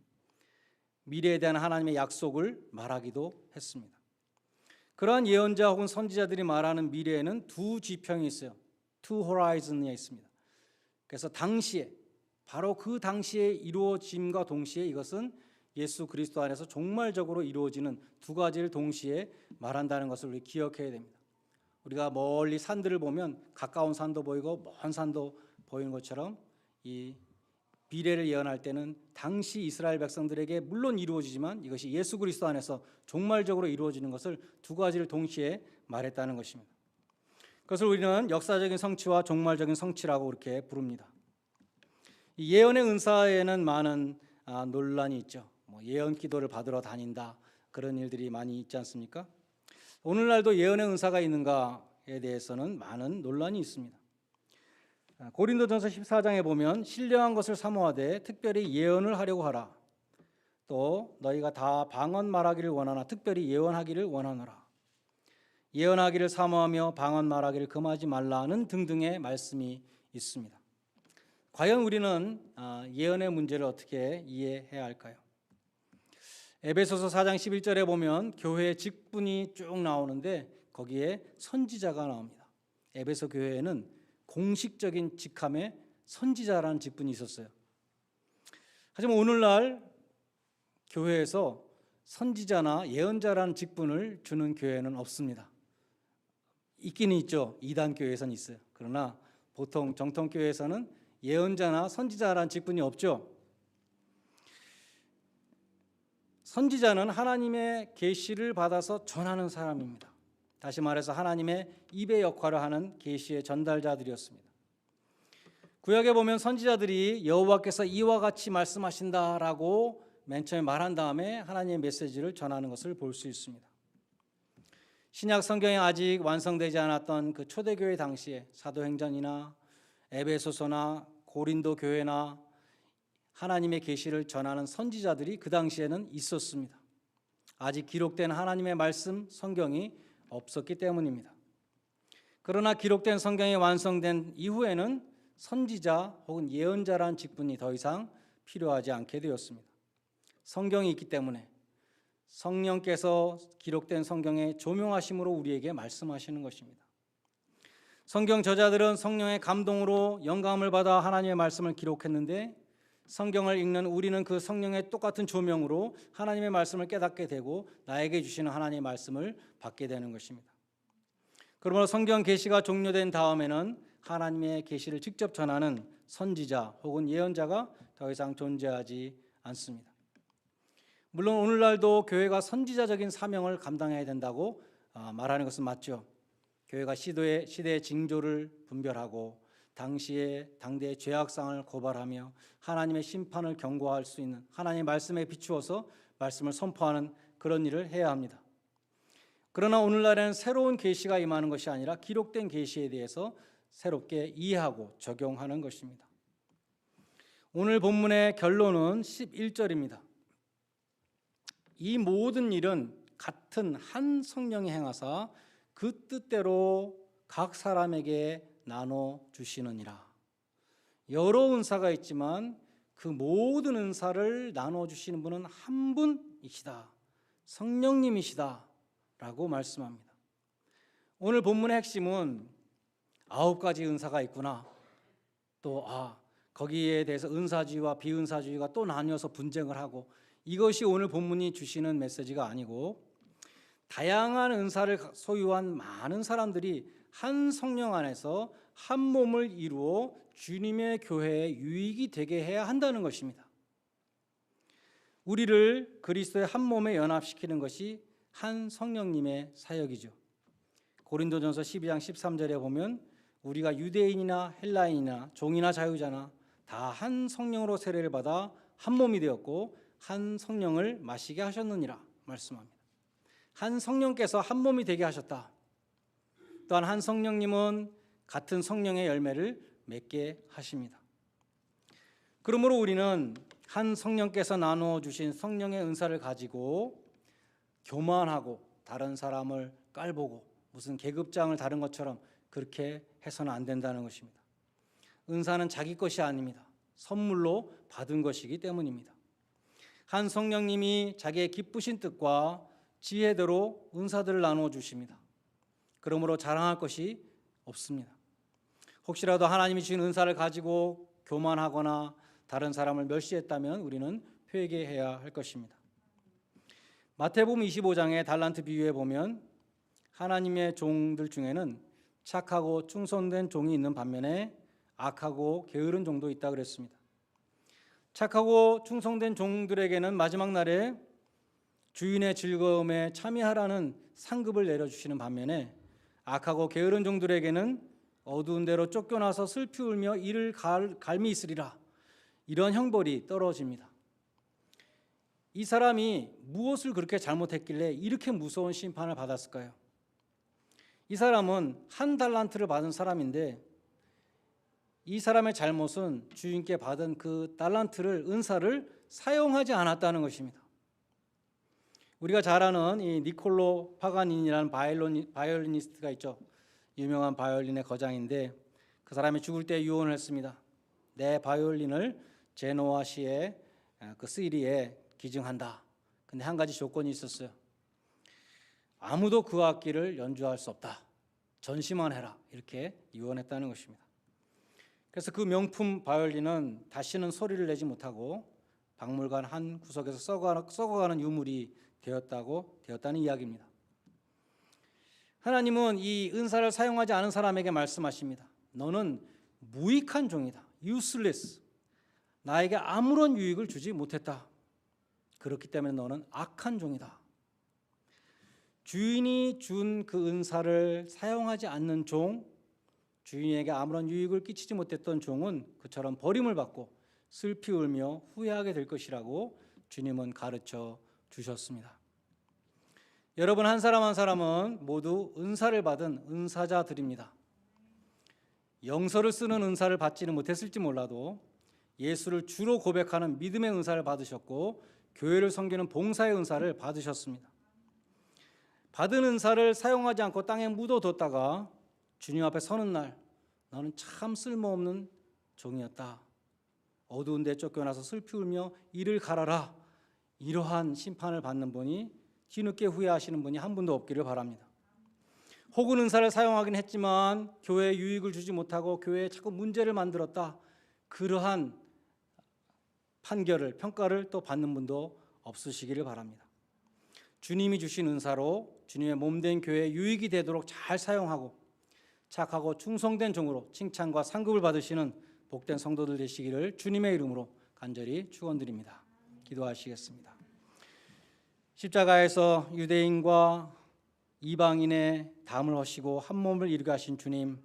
미래에 대한 하나님의 약속을 말하기도 했습니다. 그러한 예언자 혹은 선지자들이 말하는 미래에는 두 지평이 있어요. two horizon이 있습니다. 그래서 당시에 바로 그 당시에 이루어짐과 동시에 이것은 예수 그리스도 안에서 종말적으로 이루어지는 두 가지를 동시에 말한다는 것을 우리 기억해야 됩니다. 우리가 멀리 산들을 보면 가까운 산도 보이고 먼 산도 보이는 것처럼 이 미래를 예언할 때는 당시 이스라엘 백성들에게 물론 이루어지지만 이것이 예수 그리스도 안에서 종말적으로 이루어지는 것을 두 가지를 동시에 말했다는 것입니다. 그것을 우리는 역사적인 성취와 종말적인 성취라고 이렇게 부릅니다. 이 예언의 은사에는 많은 논란이 있죠. 예언 기도를 받으러 다닌다 그런 일들이 많이 있지 않습니까? 오늘날도 예언의 은사가 있는가에 대해서는 많은 논란이 있습니다. 고린도전서 14장에 보면 신령한 것을 사모하되 특별히 예언을 하려고 하라. 또 너희가 다 방언 말하기를 원하나 특별히 예언하기를 원하노라. 예언하기를 사모하며 방언 말하기를 금하지 말라는 등등의 말씀이 있습니다. 과연 우리는 예언의 문제를 어떻게 이해해야 할까요? 에베소서 4장 11절에 보면 교회의 직분이 쭉 나오는데 거기에 선지자가 나옵니다. 에베소 교회에는 공식적인 직함에 선지자라는 직분이 있었어요. 하지만 오늘날 교회에서 선지자나 예언자라는 직분을 주는 교회는 없습니다. 있기는 있죠. 이단 교회에서는 있어요. 그러나 보통 정통 교회에서는 예언자나 선지자라는 직분이 없죠. 선지자는 하나님의 계시를 받아서 전하는 사람입니다. 다시 말해서 하나님의 입의 역할을 하는 계시의 전달자들이었습니다. 구약에 보면 선지자들이 여호와께서 이와 같이 말씀하신다라고 맨 처음에 말한 다음에 하나님의 메시지를 전하는 것을 볼 수 있습니다. 신약 성경에 아직 완성되지 않았던 그 초대교회 당시에 사도행전이나 에베소서나 고린도 교회나 하나님의 계시를 전하는 선지자들이 그 당시에는 있었습니다. 아직 기록된 하나님의 말씀 성경이 없었기 때문입니다. 그러나 기록된 성경이 완성된 이후에는 선지자 혹은 예언자라는 직분이 더 이상 필요하지 않게 되었습니다. 성경이 있기 때문에 성령께서 기록된 성경의 조명하심으로 우리에게 말씀하시는 것입니다. 성경 저자들은 성령의 감동으로 영감을 받아 하나님의 말씀을 기록했는데 성경을 읽는 우리는 그 성령의 똑같은 조명으로 하나님의 말씀을 깨닫게 되고 나에게 주시는 하나님의 말씀을 받게 되는 것입니다. 그러므로 성경 계시가 종료된 다음에는 하나님의 계시를 직접 전하는 선지자 혹은 예언자가 더 이상 존재하지 않습니다. 물론 오늘날도 교회가 선지자적인 사명을 감당해야 된다고 말하는 것은 맞죠. 교회가 시대의 징조를 분별하고 당대의 죄악상을 고발하며 하나님의 심판을 경고할 수 있는 하나님의 말씀에 비추어서 말씀을 선포하는 그런 일을 해야 합니다. 그러나 오늘날에는 새로운 계시가 임하는 것이 아니라 기록된 계시에 대해서 새롭게 이해하고 적용하는 것입니다. 오늘 본문의 결론은 11절입니다. 이 모든 일은 같은 한 성령이 행하사 그 뜻대로 각 사람에게 나눠 주시느니라. 여러 은사가 있지만 그 모든 은사를 나눠 주시는 분은 한 분이시다. 성령님이시다 라고 말씀합니다. 오늘 본문의 핵심은 9가지 은사가 있구나. 또 거기에 대해서 은사주의와 비은사주의가 또 나뉘어서 분쟁을 하고 이것이 오늘 본문이 주시는 메시지가 아니고 다양한 은사를 소유한 많은 사람들이 한 성령 안에서 한 몸을 이루어 주님의 교회에 유익이 되게 해야 한다는 것입니다. 우리를 그리스도의 한 몸에 연합시키는 것이 한 성령님의 사역이죠. 고린도전서 12장 13절에 보면 우리가 유대인이나 헬라인이나 종이나 자유자나 다 한 성령으로 세례를 받아 한 몸이 되었고 한 성령을 마시게 하셨느니라 말씀합니다. 한 성령께서 한 몸이 되게 하셨다. 또한 한 성령님은 같은 성령의 열매를 맺게 하십니다. 그러므로 우리는 한 성령께서 나누어 주신 성령의 은사를 가지고 교만하고 다른 사람을 깔보고 무슨 계급장을 다른 것처럼 그렇게 해서는 안 된다는 것입니다. 은사는 자기 것이 아닙니다. 선물로 받은 것이기 때문입니다. 한 성령님이 자기의 기쁘신 뜻과 지혜대로 은사들을 나누어 주십니다. 그러므로 자랑할 것이 없습니다. 혹시라도 하나님이 주신 은사를 가지고 교만하거나 다른 사람을 멸시했다면 우리는 회개해야 할 것입니다. 마태복음 25장의 달란트 비유에 보면 하나님의 종들 중에는 착하고 충성된 종이 있는 반면에 악하고 게으른 종도 있다 그랬습니다. 착하고 충성된 종들에게는 마지막 날에 주인의 즐거움에 참여하라는 상급을 내려주시는 반면에 악하고 게으른 종들에게는 어두운 데로 쫓겨나서 슬피 울며 이를 갈미 있으리라, 이런 형벌이 떨어집니다. 이 사람이 무엇을 그렇게 잘못했길래 이렇게 무서운 심판을 받았을까요? 이 사람은 한 달란트를 받은 사람인데 이 사람의 잘못은 주인께 받은 그 달란트를, 은사를 사용하지 않았다는 것입니다. 우리가 잘 아는 이 니콜로 파가니니라는 바이올리니스트가 있죠. 유명한 바이올린의 거장인데 그 사람이 죽을 때 유언을 했습니다. 내 바이올린을 제노아시의 그 시리에 기증한다. 근데 한 가지 조건이 있었어요. 아무도 그 악기를 연주할 수 없다. 전시만 해라. 이렇게 유언했다는 것입니다. 그래서 그 명품 바이올린은 다시는 소리를 내지 못하고 박물관 한 구석에서 썩어가는 유물이 되었다는 이야기입니다. 하나님은 이 은사를 사용하지 않은 사람에게 말씀하십니다. 너는 무익한 종이다. useless. 나에게 아무런 유익을 주지 못했다. 그렇기 때문에 너는 악한 종이다. 주인이 준 그 은사를 사용하지 않는 종, 주인에게 아무런 유익을 끼치지 못했던 종은 그처럼 버림을 받고 슬피 울며 후회하게 될 것이라고 주님은 가르쳐 주셨습니다. 여러분, 한 사람 한 사람은 모두 은사를 받은 은사자들입니다. 영서를 쓰는 은사를 받지는 못했을지 몰라도 예수를 주로 고백하는 믿음의 은사를 받으셨고 교회를 섬기는 봉사의 은사를 받으셨습니다. 받은 은사를 사용하지 않고 땅에 묻어뒀다가 주님 앞에 서는 날 너는 참 쓸모없는 종이었다. 어두운 데 쫓겨나서 슬피 울며 이를 갈아라. 이러한 심판을 받는 분이, 뒤늦게 후회하시는 분이 한 분도 없기를 바랍니다. 혹은 은사를 사용하긴 했지만 교회에 유익을 주지 못하고 교회에 자꾸 문제를 만들었다. 그러한 판결을, 평가를 또 받는 분도 없으시기를 바랍니다. 주님이 주신 은사로 주님의 몸된 교회에 유익이 되도록 잘 사용하고 착하고 충성된 종으로 칭찬과 상급을 받으시는 복된 성도들 되시기를 주님의 이름으로 간절히 축원드립니다. 기도하시겠습니다. 십자가에서 유대인과 이방인의 담을 허시고 한 몸을 이루게 하신 주님,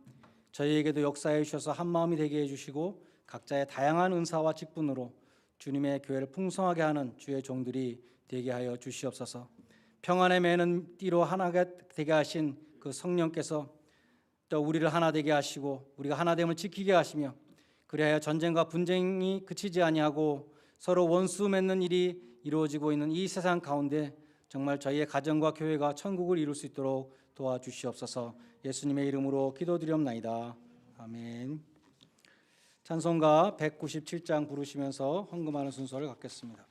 저희에게도 역사해 주셔서 한 마음이 되게 해주시고 각자의 다양한 은사와 직분으로 주님의 교회를 풍성하게 하는 주의 종들이 되게 하여 주시옵소서. 평안에 매는 띠로 하나가 되게 하신 그 성령께서 또 우리를 하나 되게 하시고 우리가 하나됨을 지키게 하시며 그리하여 전쟁과 분쟁이 그치지 아니하고 서로 원수 맺는 일이 이루어지고 있는 이 세상 가운데 정말 저희의 가정과 교회가 천국을 이룰 수 있도록 도와주시옵소서. 예수님의 이름으로 기도드리옵나이다. 아멘. 찬송가 197장 부르시면서 헌금하는 순서를 갖겠습니다.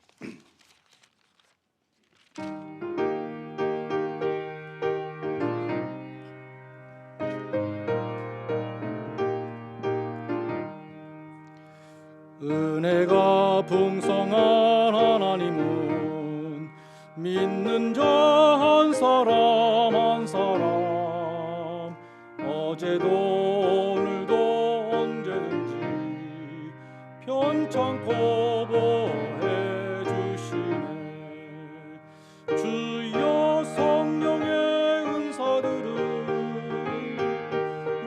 은혜가 풍성한 하나님은 믿는 자 한 사람 왕창고 보해 주시네. 주여 성령의 은사들을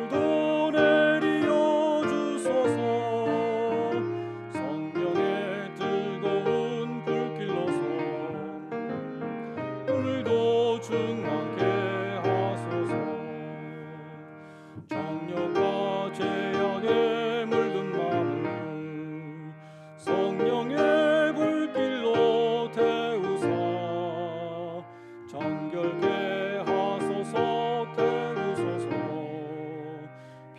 도 내리어 주소서. 성령의 뜨거운 불길로서 오늘도 충만케 하소서. 정욕과 죄악에 물든 마음을 성령의 불길로 태우사 정결케 하소서. 태우소서.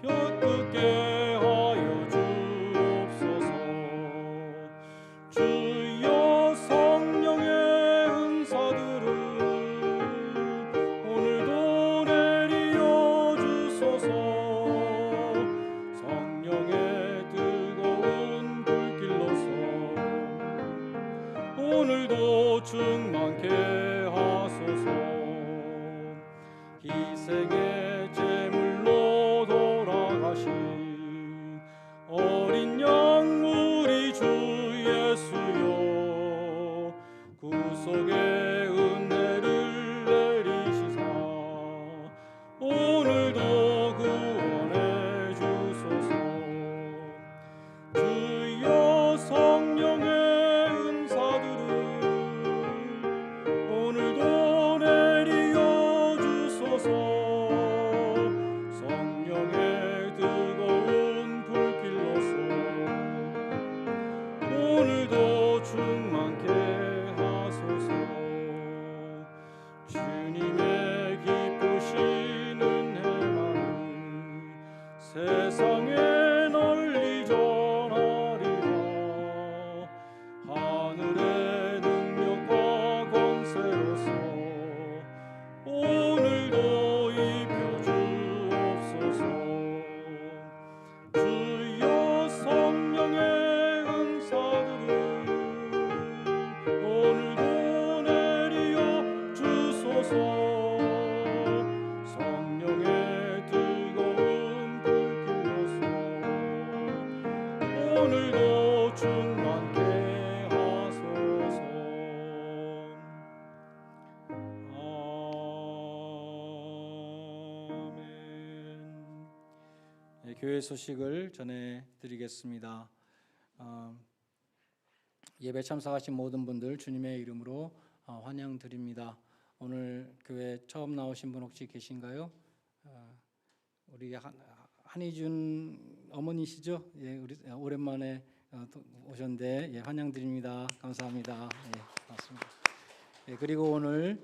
펴뜯게 하여 주옵소서. 주여 성령의 은사들을 오늘도 내리어 주소서. 성령의 뜨거운 불길로서 오늘도 충만케 하소서. 희생의 제물로 돌아가신 어린 양 우리 주 예수여, 구속의 은혜를 내리시사 오늘도 구원해 주소서. 주여 성령의 은사들을 오늘도 내리어 주소서. 성령의 뜨거운 불길로서 오늘도 충만케 하소서. 주님의 기쁘신 은혜만을 세상에 널리 전하리라. 하늘의 능력과 권세로서 오늘도 입혀 주옵소서. 주여 성령의 은사들을 오늘도 내리어 주소서. 성령의 뜨거운 불길로서 오늘도 충만케 하소서. 아멘. 네, 교회 소식을 전해드리겠습니다. 예배 참석하신 모든 분들 주님의 이름으로 환영드립니다. 오늘 교회 처음 나오신 분 혹시 계신가요? 우리 한희준 어머니시죠? 예, 우리 오랜만에 오셨는데 예, 환영드립니다. 감사합니다. 예, 반갑습니다. 예, 그리고 오늘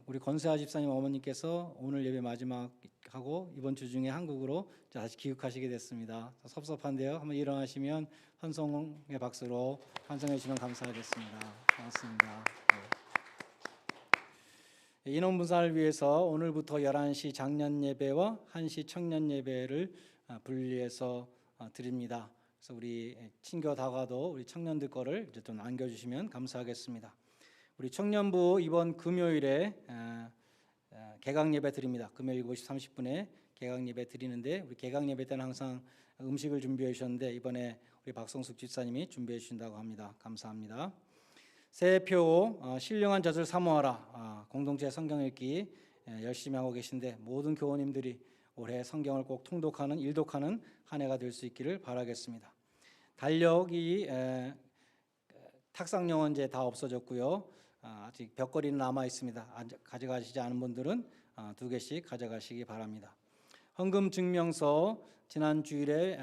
우리 권세아 집사님 어머니께서 오늘 예배 마지막하고 이번 주 중에 한국으로 다시 귀국하시게 됐습니다. 섭섭한데요. 한번 일어나시면 환송의 박수로 환송해 주시면 감사하겠습니다. 반갑습니다. 네. 인원 분산을 위해서 오늘부터 11시 장년 예배와 1시 청년 예배를 분리해서 드립니다. 그래서 우리 친교 다과도 우리 청년들 거를 이제 좀 남겨주시면 감사하겠습니다. 우리 청년부 이번 금요일에 개강 예배 드립니다. 금요일 7시 30분에 개강 예배 드리는데 우리 개강 예배 때는 항상 음식을 준비해 주셨는데 이번에 우리 박성숙 집사님이 준비해 주신다고 합니다. 감사합니다. 새해표 신령한 젖을 사모하라 공동체 성경 읽기 열심히 하고 계신데 모든 교우님들이 올해 성경을 꼭 통독하는 일독하는 한 해가 될 수 있기를 바라겠습니다. 달력이 탁상영원제 다 없어졌고요. 아직 벽걸이는 남아 있습니다. 가져가시지 않은 분들은 2개씩 가져가시기 바랍니다. 헌금 증명서 지난 주일에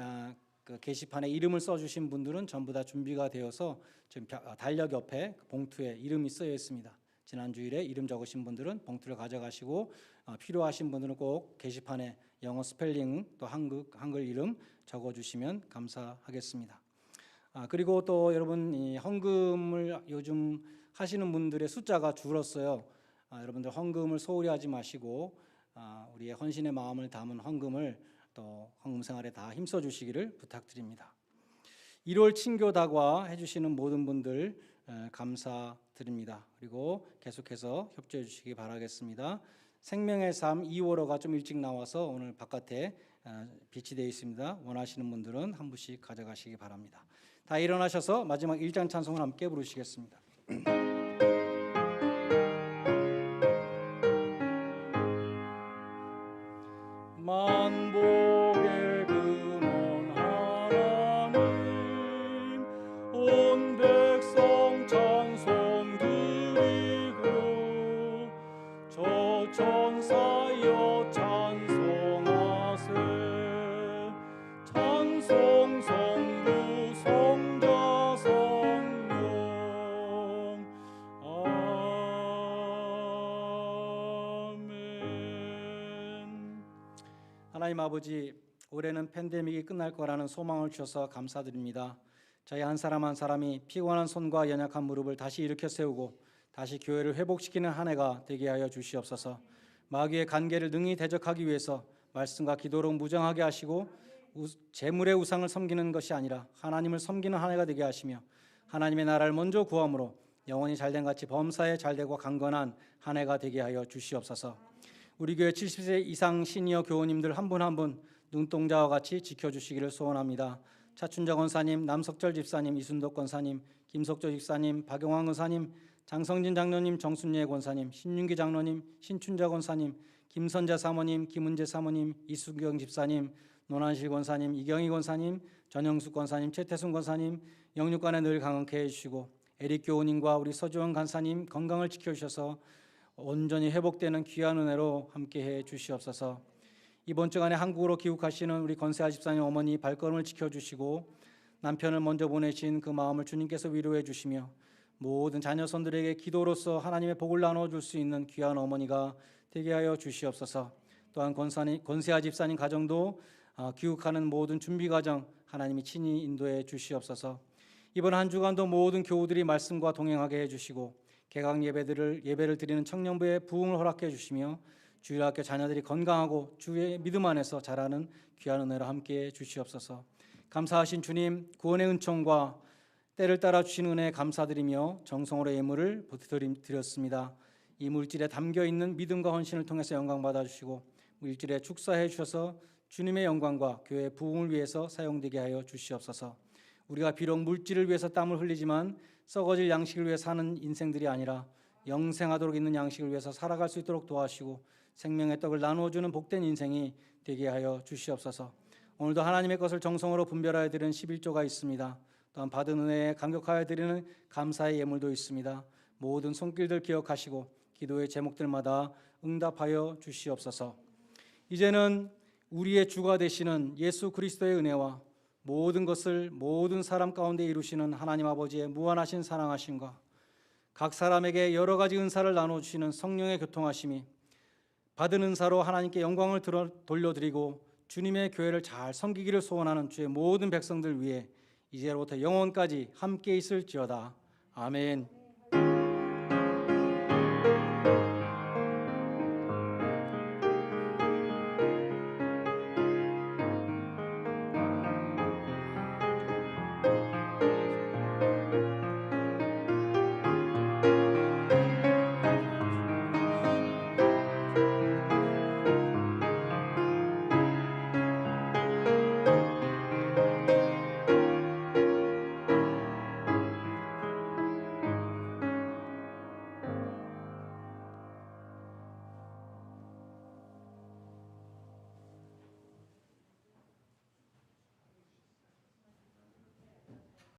그 게시판에 이름을 써주신 분들은 전부 다 준비가 되어서 지금 달력 옆에 봉투에 이름이 쓰여 있습니다. 지난 주일에 이름 적으신 분들은 봉투를 가져가시고 필요하신 분들은 꼭 게시판에 영어 스펠링 또 한글 이름 적어주시면 감사하겠습니다. 그리고 또 여러분 이 헌금을 요즘 하시는 분들의 숫자가 줄었어요. 여러분들 헌금을 소홀히 하지 마시고 우리의 헌신의 마음을 담은 헌금을 또 헌금 생활에 다 힘써 주시기를 부탁드립니다. 1월 친교 다과 해주시는 모든 분들 감사드립니다. 그리고 계속해서 협조해 주시기 바라겠습니다. 생명의 삶 2월호가 좀 일찍 나와서 오늘 바깥에 빛이 되어 있습니다. 원하시는 분들은 한 분씩 가져가시기 바랍니다. 다 일어나셔서 마지막 1장 찬송을 함께 부르시겠습니다. 만복의 근원 하나님 온 백성 찬송 드리고 저 천사여 찬송하세 찬송 성부 성자 성령 아멘. 하나님 아버지, 올해는 팬데믹이 끝날 거라는 소망을 주셔서 감사드립니다. 저희 한 사람 한 사람이 피곤한 손과 연약한 무릎을 다시 일으켜 세우고 다시 교회를 회복시키는 한 해가 되게 하여 주시옵소서. 마귀의 간계를 능히 대적하기 위해서 말씀과 기도로 무장하게 하시고 재물의 우상을 섬기는 것이 아니라 하나님을 섬기는 한 해가 되게 하시며 하나님의 나라를 먼저 구함으로 영원히 잘된 같이 범사에 잘되고 강건한 한 해가 되게 하여 주시옵소서. 우리 교회 70세 이상 시니어 교우님들 한 분 한 분 눈동자와 같이 지켜주시기를 소원합니다. 차춘자 권사님, 남석절 집사님, 이순덕 권사님, 김석조 집사님, 박용환 권사님, 장성진 장로님, 정순예 권사님, 신윤기 장로님, 신춘자 권사님, 김선자 사모님, 김은재 사모님, 이수경 집사님, 노난실 권사님, 이경희 권사님, 전영숙 권사님, 최태순 권사님 영육간에 늘 강건케 해주시고 에릭 교우님과 우리 서주원 간사님 건강을 지켜주셔서 온전히 회복되는 귀한 은혜로 함께해 주시옵소서. 이번 주간에 한국으로 귀국하시는 우리 권세아 집사님 어머니 발걸음을 지켜주시고 남편을 먼저 보내신 그 마음을 주님께서 위로해 주시며 모든 자녀손들에게 기도로서 하나님의 복을 나눠줄 수 있는 귀한 어머니가 되게 하여 주시옵소서. 또한 권세아 집사님 가정도 귀국하는 모든 준비 과정 하나님이 친히 인도해 주시옵소서. 이번 한 주간도 모든 교우들이 말씀과 동행하게 해주시고 개강 예배를 드리는 청년부의 부흥을 허락해 주시며 주일학교 자녀들이 건강하고 주의 믿음 안에서 자라는 귀한 은혜로 함께해 주시옵소서. 감사하신 주님, 구원의 은총과 때를 따라 주신 은혜에 감사드리며 정성으로 예물을 드렸습니다. 이 물질에 담겨있는 믿음과 헌신을 통해서 영광 받아주시고 물질에 축사해 주셔서 주님의 영광과 교회의 부흥을 위해서 사용되게 하여 주시옵소서. 우리가 비록 물질을 위해서 땀을 흘리지만 썩어질 양식을 위해 사는 인생들이 아니라 영생하도록 있는 양식을 위해서 살아갈 수 있도록 도와주시고 생명의 떡을 나누어주는 복된 인생이 되게 하여 주시옵소서. 오늘도 하나님의 것을 정성으로 분별하여 드리는 11조가 있습니다. 또한 받은 은혜에 감격하여 드리는 감사의 예물도 있습니다. 모든 손길들 기억하시고 기도의 제목들마다 응답하여 주시옵소서. 이제는 우리의 주가 되시는 예수 그리스도의 은혜와 모든 것을 모든 사람 가운데 이루시는 하나님 아버지의 무한하신 사랑하심과 각 사람에게 여러 가지 은사를 나눠주시는 성령의 교통하심이 받은 은사로 하나님께 영광을 돌려드리고 주님의 교회를 잘 섬기기를 소원하는 주의 모든 백성들 위해 이제로부터 영원까지 함께 있을지어다. 아멘.